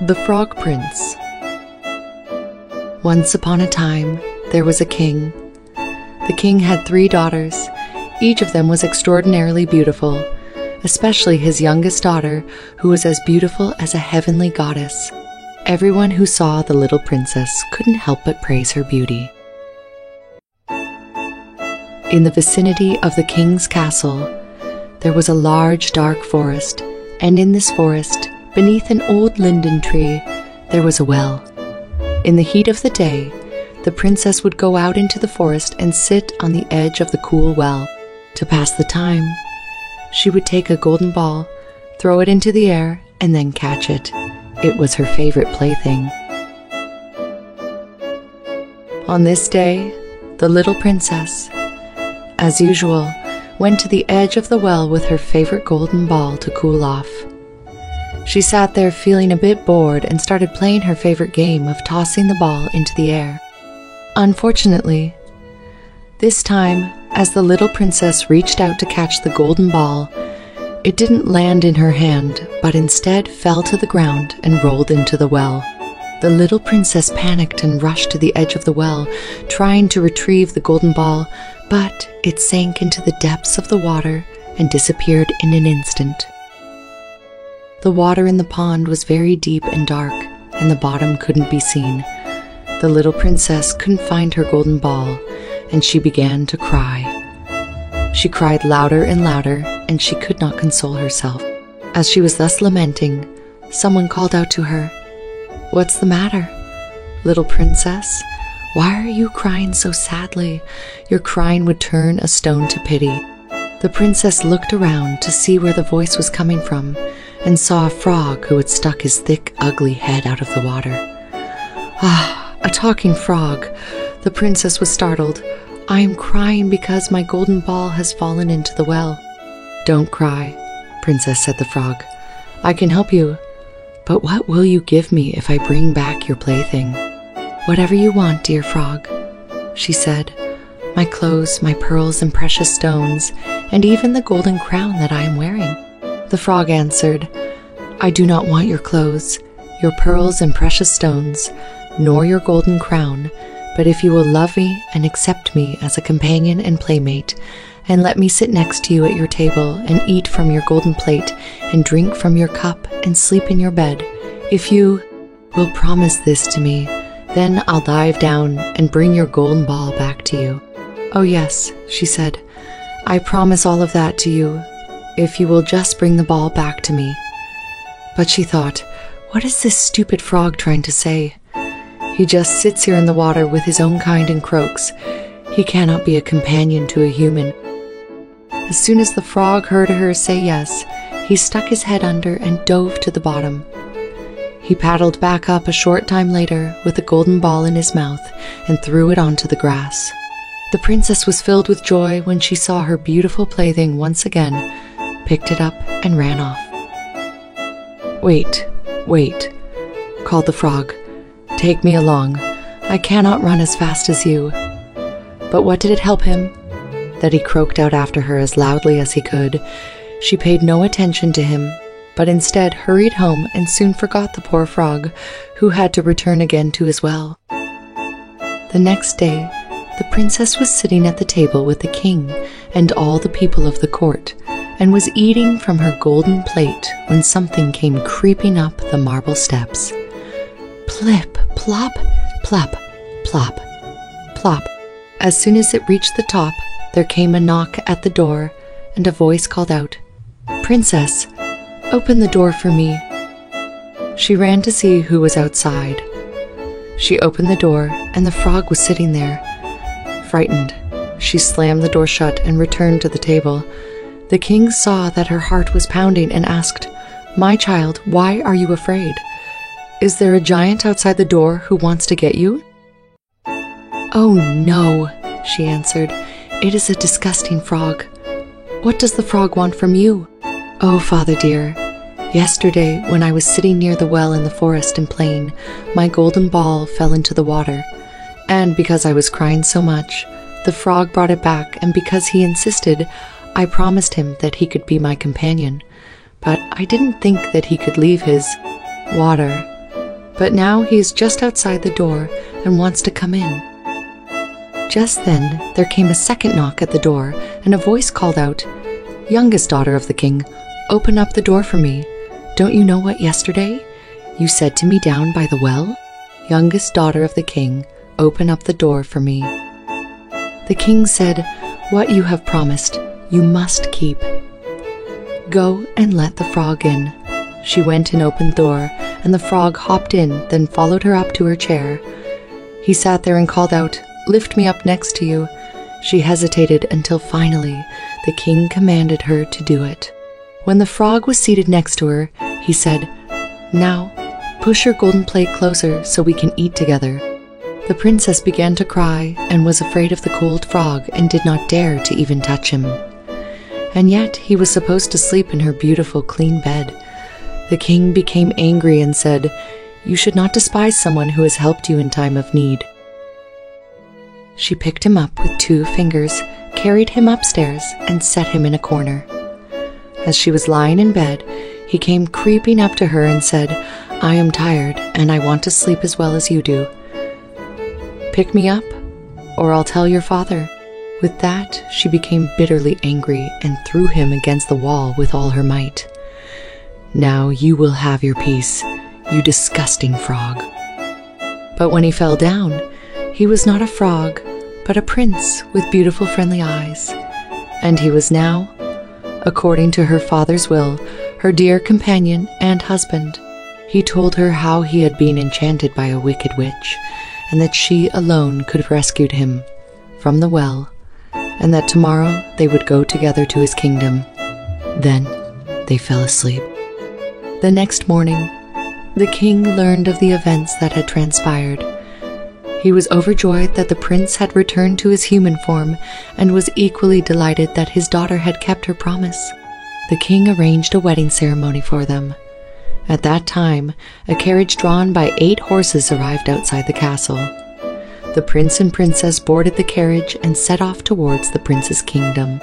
The Frog Prince. Once upon a time, there was a king. The king had 3 daughters. Each of them was extraordinarily beautiful, especially his youngest daughter, who was as beautiful as a heavenly goddess. Everyone who saw the little princess couldn't help but praise her beauty. In the vicinity of the king's castle, there was a large, dark forest, and in this forest, beneath an old linden tree, there was a well. In the heat of the day, the princess would go out into the forest and sit on the edge of the cool well. To pass the time, she would take a golden ball, throw it into the air, and then catch it. It was her favorite plaything. On this day, the little princess, as usual, went to the edge of the well with her favorite golden ball to cool off. She sat there feeling a bit bored and started playing her favorite game of tossing the ball into the air. Unfortunately, this time, as the little princess reached out to catch the golden ball, it didn't land in her hand, but instead fell to the ground and rolled into the well. The little princess panicked and rushed to the edge of the well, trying to retrieve the golden ball, but it sank into the depths of the water and disappeared in an instant. The water in the pond was very deep and dark, and the bottom couldn't be seen. The little princess couldn't find her golden ball, and she began to cry. She cried louder and louder, and she could not console herself. As she was thus lamenting, someone called out to her, "What's the matter, little princess? Why are you crying so sadly? Your crying would turn a stone to pity." The princess looked around to see where the voice was coming from, and saw a frog who had stuck his thick, ugly head out of the water. "Ah, a talking frog!" The princess was startled. "I am crying because my golden ball has fallen into the well." "Don't cry, princess," said the frog. "I can help you. But what will you give me if I bring back your plaything?" "Whatever you want, dear frog," she said. "My clothes, my pearls and precious stones, and even the golden crown that I am wearing." The frog answered, "I do not want your clothes, your pearls and precious stones, nor your golden crown, but if you will love me and accept me as a companion and playmate, and let me sit next to you at your table and eat from your golden plate and drink from your cup and sleep in your bed, if you will promise this to me, then I'll dive down and bring your golden ball back to you." "Oh yes," she said, "I promise all of that to you, if you will just bring the ball back to me." But she thought, what is this stupid frog trying to say? He just sits here in the water with his own kind and croaks. He cannot be a companion to a human. As soon as the frog heard her say yes, he stuck his head under and dove to the bottom. He paddled back up a short time later with a golden ball in his mouth and threw it onto the grass. The princess was filled with joy when she saw her beautiful plaything once again, picked it up and ran off. "Wait, wait," called the frog. "Take me along. I cannot run as fast as you." But what did it help him? That he croaked out after her as loudly as he could. She paid no attention to him, but instead hurried home and soon forgot the poor frog, who had to return again to his well. The next day, the princess was sitting at the table with the king and all the people of the court, and was eating from her golden plate when something came creeping up the marble steps. Plip, plop, plop, plop, plop. As soon as it reached the top, there came a knock at the door, and a voice called out, "Princess, open the door for me." She ran to see who was outside. She opened the door, and the frog was sitting there. Frightened, she slammed the door shut and returned to the table. The king saw that her heart was pounding and asked, "My child, why are you afraid? Is there a giant outside the door who wants to get you?" "Oh no," she answered. "It is a disgusting frog." "What does the frog want from you?" "Oh, father dear, yesterday when I was sitting near the well in the forest and playing, my golden ball fell into the water. And because I was crying so much, the frog brought it back, and because he insisted, I promised him that he could be my companion. But I didn't think that he could leave his water but now he is just outside the door and wants to come in. Just then there came a second knock at the door, and a voice called out, "Youngest daughter of the king, open up the door for me. Don't you know what yesterday you said to me down by the well? Youngest daughter of the king, open up the door for me." The king said, "What you have promised, you must keep. Go and let the frog in." She went and opened the door, and the frog hopped in, then followed her up to her chair. He sat there and called out, "Lift me up next to you." She hesitated until finally the king commanded her to do it. When the frog was seated next to her, he said, "Now, push your golden plate closer so we can eat together." The princess began to cry and was afraid of the cold frog and did not dare to even touch him. And yet he was supposed to sleep in her beautiful clean bed. The king became angry and said, "You should not despise someone who has helped you in time of need." She picked him up with 2 fingers, carried him upstairs, and set him in a corner. As she was lying in bed, he came creeping up to her and said, "I am tired, and I want to sleep as well as you do. Pick me up, or I'll tell your father." With that, she became bitterly angry and threw him against the wall with all her might. "Now you will have your peace, you disgusting frog." But when he fell down, he was not a frog, but a prince with beautiful friendly eyes. And he was now, according to her father's will, her dear companion and husband. He told her how he had been enchanted by a wicked witch, and that she alone could have rescued him from the well, and that tomorrow they would go together to his kingdom. Then they fell asleep. The next morning, the king learned of the events that had transpired. He was overjoyed that the prince had returned to his human form and was equally delighted that his daughter had kept her promise. The king arranged a wedding ceremony for them. At that time, a carriage drawn by 8 horses arrived outside the castle. The prince and princess boarded the carriage and set off towards the prince's kingdom.